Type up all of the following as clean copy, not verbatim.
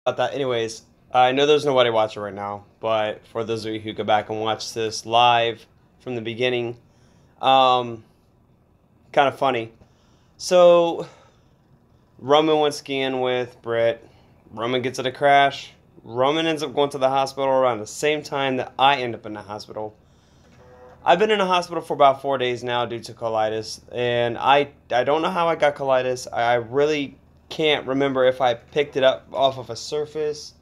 about that. Anyways, I know there's nobody watching right now, but for those of you who go back and watch this live from the beginning, um, kind of funny. So Roman went skiing with Britt. Roman gets in a crash. Roman ends up going to the hospital around the same time that I end up in the hospital. I've been in the hospital for about 4 days now due to colitis, and I don't know how I got colitis. I really can't remember if I picked it up off of a surface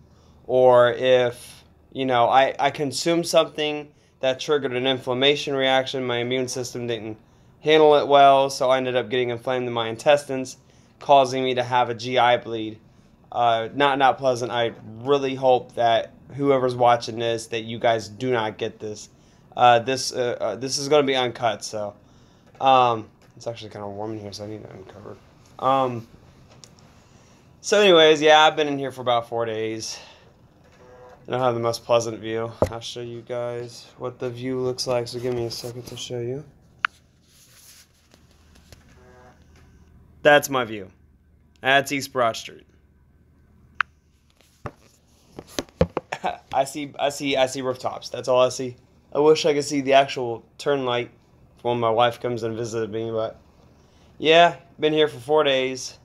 or if I consumed something that triggered an inflammation reaction. My immune system didn't handle it well, so I ended up getting inflamed in my intestines, causing me to have a GI bleed. Not pleasant. I really hope that whoever's watching this, that you guys do not get this. This is going to be uncut, so it's actually kind of warm in here, so I need to uncover. So anyways, yeah, I've been in here for about 4 days. I don't have the most pleasant view. I'll show you guys what the view looks like, so give me a second to show you. That's my view. That's East Broad Street. I see rooftops. That's all I see. I wish I could see the actual turn light when my wife comes and visited me, but yeah, been here for 4 days.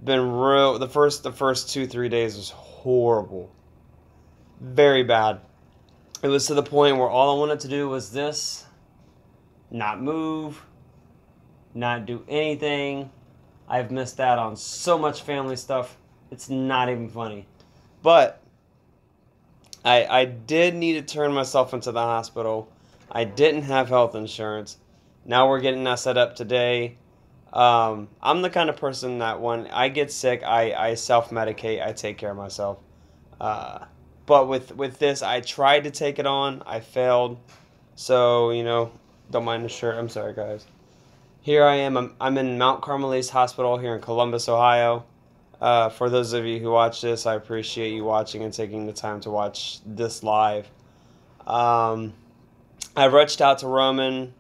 Been real. The first 2-3 days was horrible, very bad. It was to the point where all I wanted to do was this, not move, not do anything. I've missed out on so much family stuff. It's not even funny, but I did need to turn myself into the hospital. I didn't have health insurance. Now we're getting that set up today. I'm the kind of person that when I get sick, I self-medicate. I take care of myself. But with this, I tried to take it on. I failed. So, don't mind the shirt. I'm sorry, guys. Here I am. I'm in Mount Carmel East Hospital here in Columbus, Ohio. For those of you who watch this, I appreciate you watching and taking the time to watch this live. I've reached out to Roman,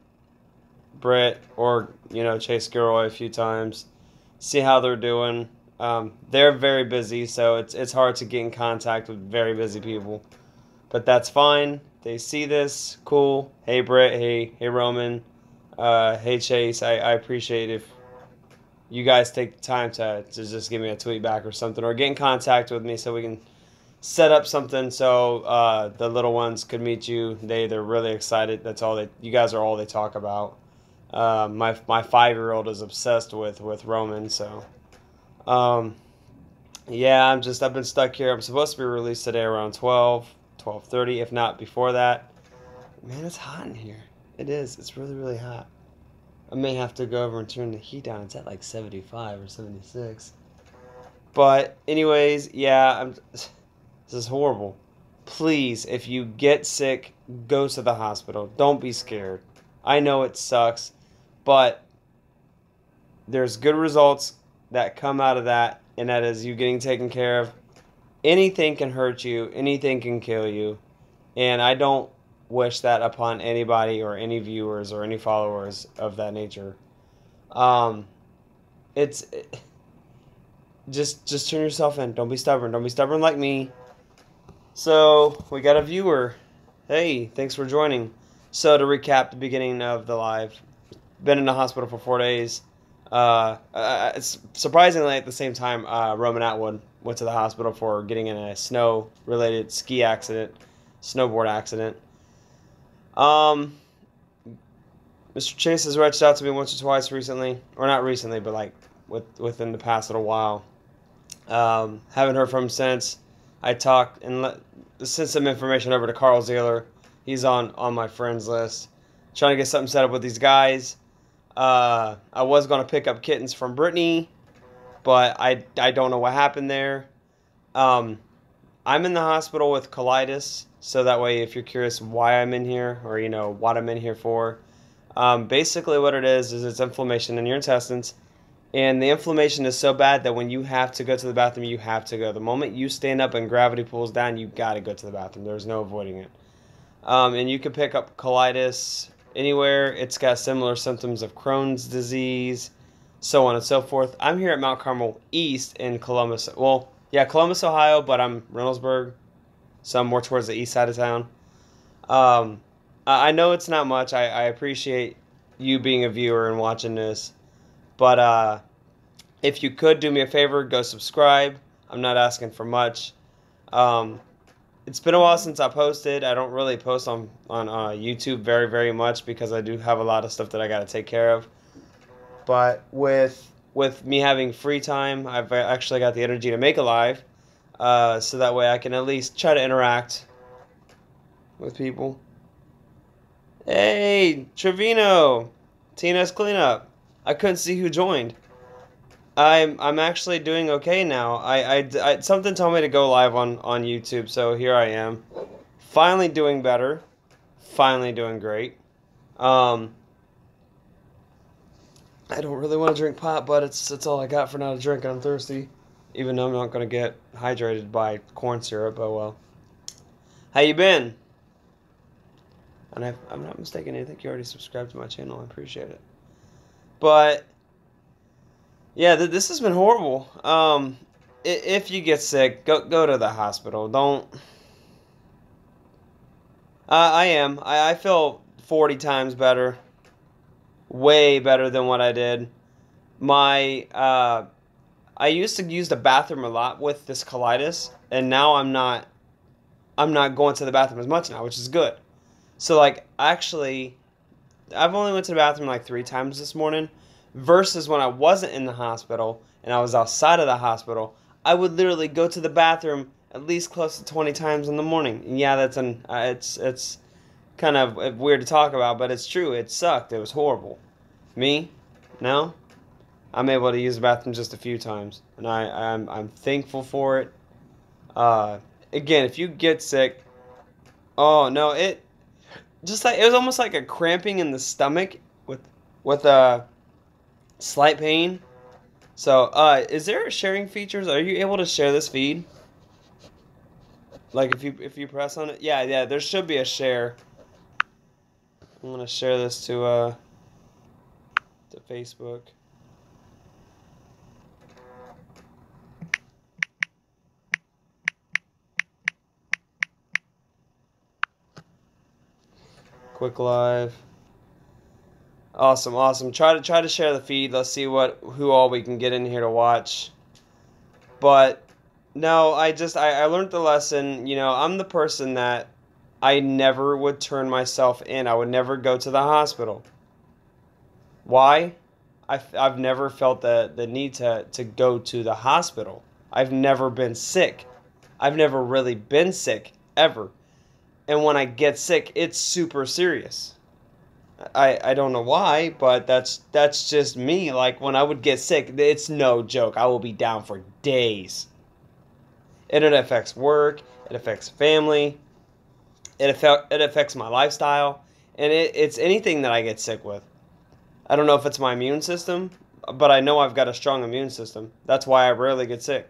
Britt, or Chase Gilroy a few times, see how they're doing. They're very busy, so it's hard to get in contact with very busy people, but that's fine. They see this, cool. Hey Britt, hey Roman, hey Chase. I appreciate if you guys take the time to just give me a tweet back or something, or get in contact with me so we can set up something so the little ones could meet you. They're really excited. That's all you guys are all they talk about. My 5-year-old is obsessed with Roman, so yeah, I've been stuck here. I'm supposed to be released today around 12:30, if not before that. Man, it's hot in here. It is. It's really, really hot. I may have to go over and turn the heat down. It's at like 75 or 76. But anyways, yeah, this is horrible. Please, if you get sick, go to the hospital. Don't be scared. I know it sucks, but there's good results that come out of that, and that is you getting taken care of. Anything can hurt you. Anything can kill you. And I don't wish that upon anybody or any viewers or any followers of that nature. Um, it's just turn yourself in. Don't be stubborn. Don't be stubborn like me. So we got a viewer. Hey, thanks for joining. So to recap the beginning of the live, been in the hospital for 4 days. Surprisingly, at the same time, Roman Atwood went to the hospital for getting in a snow-related ski accident, snowboard accident. Mr. Chase has reached out to me once or twice recently, or not recently, but like within the past little while. Haven't heard from him since. I talked and sent some information over to Carl Zeller. He's on my friends list. Trying to get something set up with these guys. I was going to pick up kittens from Brittany, but I don't know what happened there. I'm in the hospital with colitis, so that way if you're curious why I'm in here, or what I'm in here for, basically what it is it's inflammation in your intestines, and the inflammation is so bad that when you have to go to the bathroom, you have to go. The moment you stand up and gravity pulls down, you got to go to the bathroom. There's no avoiding it. And you can pick up colitis anywhere. It's got similar symptoms of Crohn's disease, so on and so forth. I'm here at Mount Carmel East in Columbus. Well, Yeah, Columbus, Ohio, but I'm Reynoldsburg, so I'm more towards the east side of town. Um, I know it's not much. I appreciate you being a viewer and watching this, but if you could do me a favor, go subscribe. I'm not asking for much. Um, it's been a while since I posted. I don't really post on YouTube very much because I do have a lot of stuff that I got to take care of. But with me having free time, I've actually got the energy to make a live, so that way I can at least try to interact with people. Hey, Trevino, TNS cleanup. I couldn't see who joined. I'm actually doing okay now. Something told me to go live on YouTube, so here I am. Finally doing better. Finally doing great. I don't really want to drink pop, but it's all I got for now to drink, and I'm thirsty. Even though I'm not gonna get hydrated by corn syrup, oh well. How you been? And if I'm not mistaken, I think you already subscribed to my channel. I appreciate it. But yeah, this has been horrible. If you get sick, go to the hospital. Don't. I am. I feel 40 times better. Way better than what I did. My I used to use the bathroom a lot with this colitis, and now I'm not. I'm not going to the bathroom as much now, which is good. So like actually, I've only went to the bathroom like 3 times this morning, versus when I wasn't in the hospital and I was outside of the hospital, I would literally go to the bathroom at least close to 20 times in the morning. And yeah, that's it's kind of weird to talk about, but it's true. It sucked. It was horrible. Me, no, I'm able to use the bathroom just a few times, and I'm thankful for it. Again, if you get sick, oh no, it was almost like a cramping in the stomach with a slight pain. So, is there sharing features? Are you able to share this feed? Like if you press on it, yeah, there should be a share. I'm gonna share this to Facebook. Quick live. Awesome. Try to share the feed. Let's see who all we can get in here to watch. But no, I learned the lesson. You know, I'm the person that I never would turn myself in. I would never go to the hospital. Why? I've never felt the need to go to the hospital. I've never been sick. I've never really been sick ever. And when I get sick, it's super serious. I don't know why, but that's just me. Like when I would get sick, it's no joke. I will be down for days. And it affects work, it affects family, it affects my lifestyle, and it's anything that I get sick with. I don't know if it's my immune system, but I know I've got a strong immune system. That's why I rarely get sick.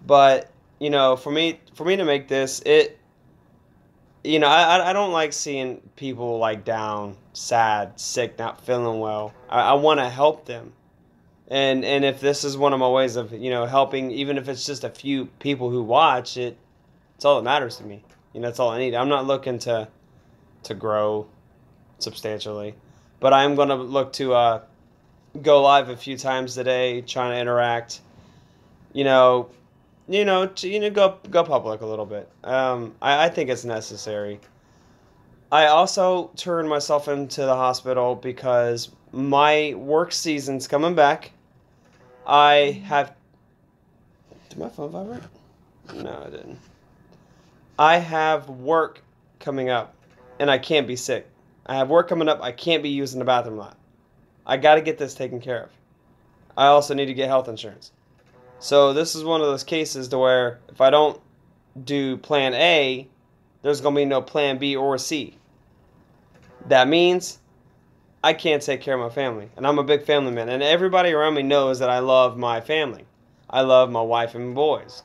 But, you know, for me to make this, I don't like seeing people like down, sad, sick, not feeling well. I want to help them. And if this is one of my ways of, helping, even if it's just a few people who watch it, it's all that matters to me. That's all I need. I'm not looking to grow substantially, but I'm going to look to go live a few times a day, trying to interact, go public a little bit. I think it's necessary. I also turned myself into the hospital because my work season's coming back. Did my phone vibrate? No, it didn't. I have work coming up, and I can't be sick. I have work coming up. I can't be using the bathroom a lot. I got to get this taken care of. I also need to get health insurance. So this is one of those cases to where if I don't do plan A, there's going to be no plan B or C. That means I can't take care of my family. And I'm a big family man. And everybody around me knows that I love my family. I love my wife and boys.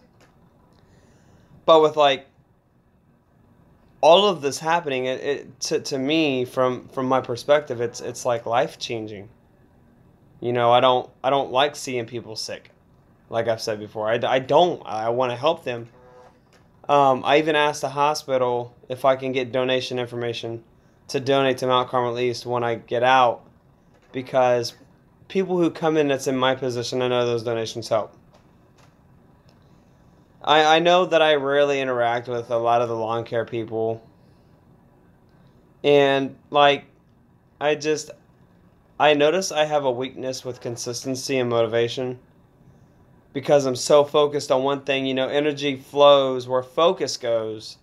But with all of this happening, to me, from my perspective, it's like life changing. I don't like seeing people sick. like I've said before. I don't. I want to help them. I even asked the hospital if I can get donation information to donate to Mount Carmel East when I get out, because people who come in that's in my position, I know those donations help. I know that I rarely interact with a lot of the lawn care people. And, like, I notice I have a weakness with consistency and motivation because I'm so focused on one thing. You know, energy flows where focus goes.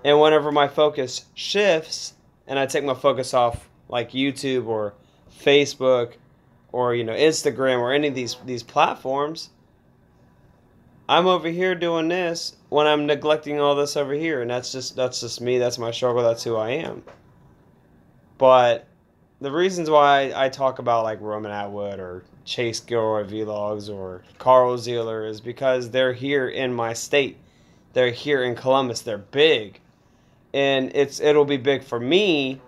And whenever my focus shifts and I take my focus off, like YouTube or Facebook or, you know, Instagram or any of these platforms, I'm over here doing this when I'm neglecting all this over here. And that's just me. That's my struggle. That's who I am. But the reasons why I talk about like Roman Atwood or Chase Gilroy vlogs or Carl Zeeler is because they're here in my state. They're here in Columbus. They're big. And it'll be big for me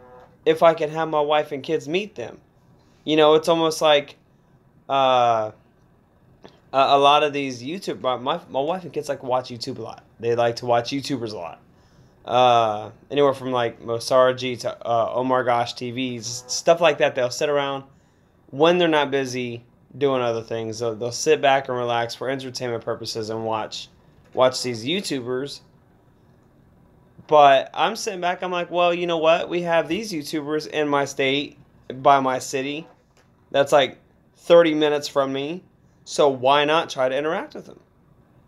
if I can have my wife and kids meet them. You know, it's almost like a lot of these YouTube, my wife and kids like to watch YouTube a lot. They like to watch YouTubers a lot. Anywhere from like Mosarji to Omar Gosh TVs, stuff like that. They'll sit around when they're not busy doing other things. They'll sit back and relax for entertainment purposes and watch these YouTubers. But I'm sitting back, I'm like, well, you know what? We have these YouTubers in my state, by my city, that's like 30 minutes from me. So why not try to interact with them?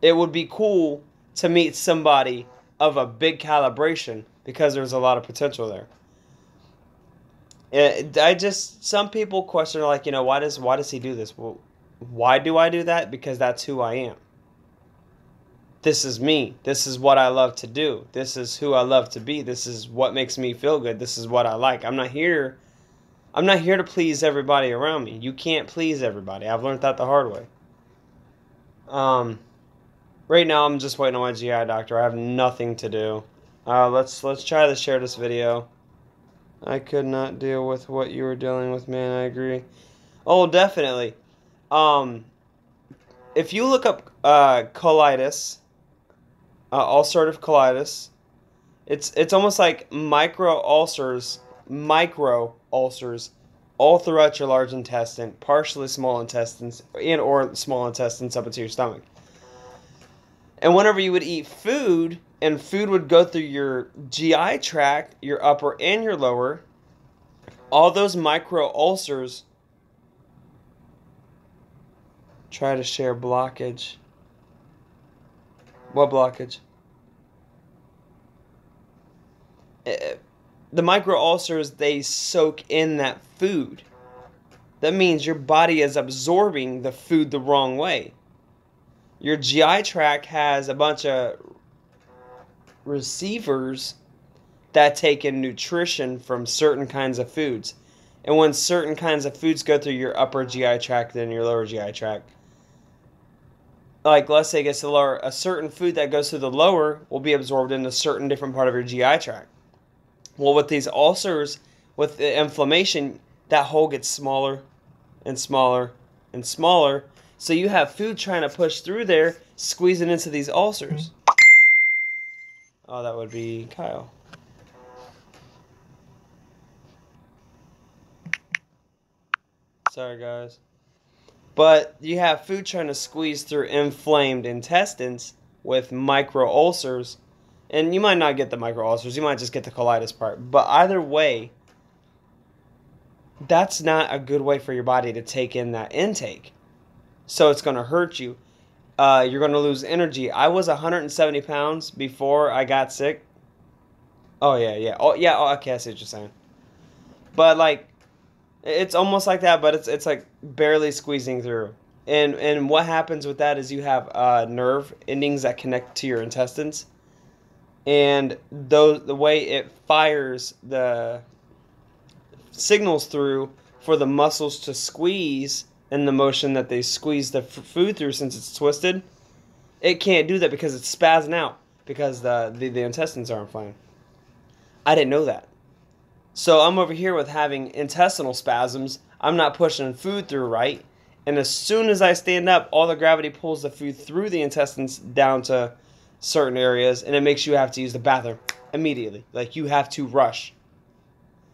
It would be cool to meet somebody of a big calibration because there's a lot of potential there. Some people question, like, you know, why does he do this? Well, why do I do that? Because that's who I am. This is me. This is what I love to do. This is who I love to be. This is what makes me feel good. This is what I like. I'm not here to please everybody around me. You can't please everybody. I've learned that the hard way. Right now I'm just waiting on my GI doctor. I have nothing to do. Let's try to share this video. I could not deal with what you were dealing with, man. I agree. Oh, definitely. If you look up colitis, ulcerative colitis, it's almost like micro ulcers all throughout your large intestine, partially small intestines, or small intestines up into your stomach. And whenever you would eat food, and food would go through your GI tract, your upper and your lower, all those micro ulcers try to share blockage. What blockage? The micro ulcers, they soak in that food. That means your body is absorbing the food the wrong way. Your GI tract has a bunch of receivers that take in nutrition from certain kinds of foods. And when certain kinds of foods go through your upper GI tract and your lower GI tract, like let's say it gets to the lower, a certain food that goes through the lower will be absorbed in a certain different part of your GI tract. Well, with these ulcers, with the inflammation, that hole gets smaller and smaller and smaller. So you have food trying to push through there, squeezing into these ulcers. Oh, that would be Kyle. Sorry, guys. But you have food trying to squeeze through inflamed intestines with micro ulcers. And you might not get the micro ulcers. You might just get the colitis part. But either way, that's not a good way for your body to take in that intake. So it's going to hurt you. You're going to lose energy. I was 170 pounds before I got sick. Oh, yeah. Oh, yeah. Oh, okay, I see what you're saying. But, like, it's almost like that, but it's like barely squeezing through. And what happens with that is you have nerve endings that connect to your intestines. And the way it fires the signals through for the muscles to squeeze in the motion that they squeeze the food through, since it's twisted, it can't do that because it's spazzing out because the intestines are inflamed. I didn't know that. So I'm over here with having intestinal spasms. I'm not pushing food through right. And as soon as I stand up, all the gravity pulls the food through the intestines down to certain areas, and it makes you have to use the bathroom immediately. Like, you have to rush.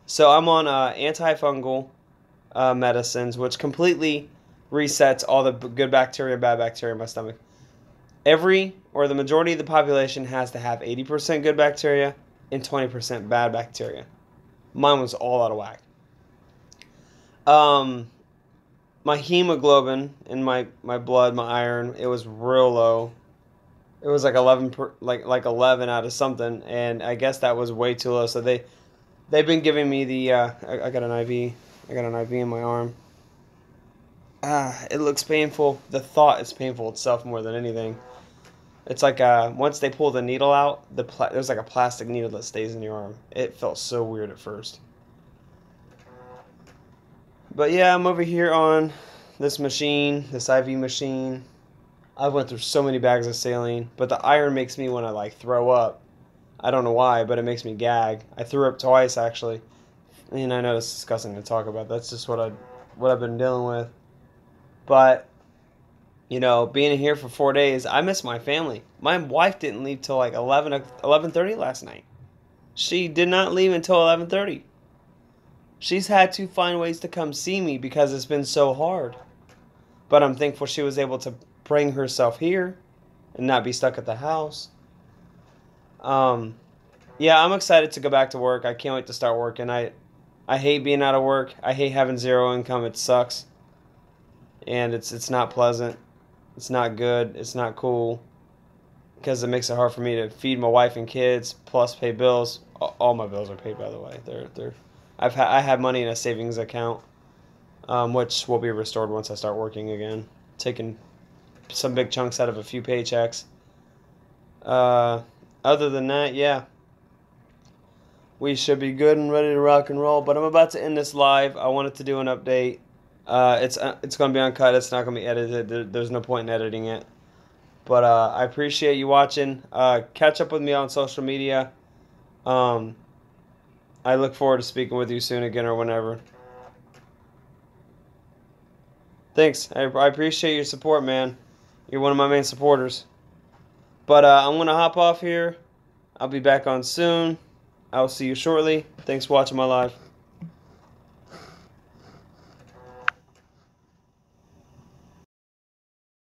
So I'm on antifungal medicines, which completely resets all the good bacteria, bad bacteria in my stomach. The majority of the population has to have 80% good bacteria and 20% bad bacteria. Mine was all out of whack. My hemoglobin in my blood, my iron, it was real low. It was like 11 out of something, and I guess that was way too low. So they've been giving me the I got an IV. I got an IV in my arm. It looks painful. The thought is painful itself more than anything. It's like once they pull the needle out, there's like a plastic needle that stays in your arm. It felt so weird at first. But yeah, I'm over here on this machine, this IV machine. I went through so many bags of saline, but the iron makes me want to like throw up. I don't know why, but it makes me gag. I threw up twice actually. And I know it's disgusting to talk about. That's just what I've been dealing with. But you know, being here for 4 days, I miss my family. My wife didn't leave till like 11:30 last night. She did not leave until 11:30. She's had to find ways to come see me because it's been so hard. But I'm thankful she was able to bring herself here and not be stuck at the house. Yeah, I'm excited to go back to work. I can't wait to start working. I hate being out of work. I hate having zero income. It sucks. And it's not pleasant. It's not good. It's not cool. Because it makes it hard for me to feed my wife and kids, plus pay bills. All my bills are paid, by the way. I have money in a savings account, which will be restored once I start working again. Taking some big chunks out of a few paychecks. Other than that, yeah. We should be good and ready to rock and roll. But I'm about to end this live. I wanted to do an update. It's going to be uncut. It's not going to be edited. There's no point in editing it. But I appreciate you watching. Catch up with me on social media. I look forward to speaking with you soon again or whenever. Thanks. I appreciate your support, man. You're one of my main supporters. But I'm going to hop off here. I'll be back on soon. I'll see you shortly. Thanks for watching my live.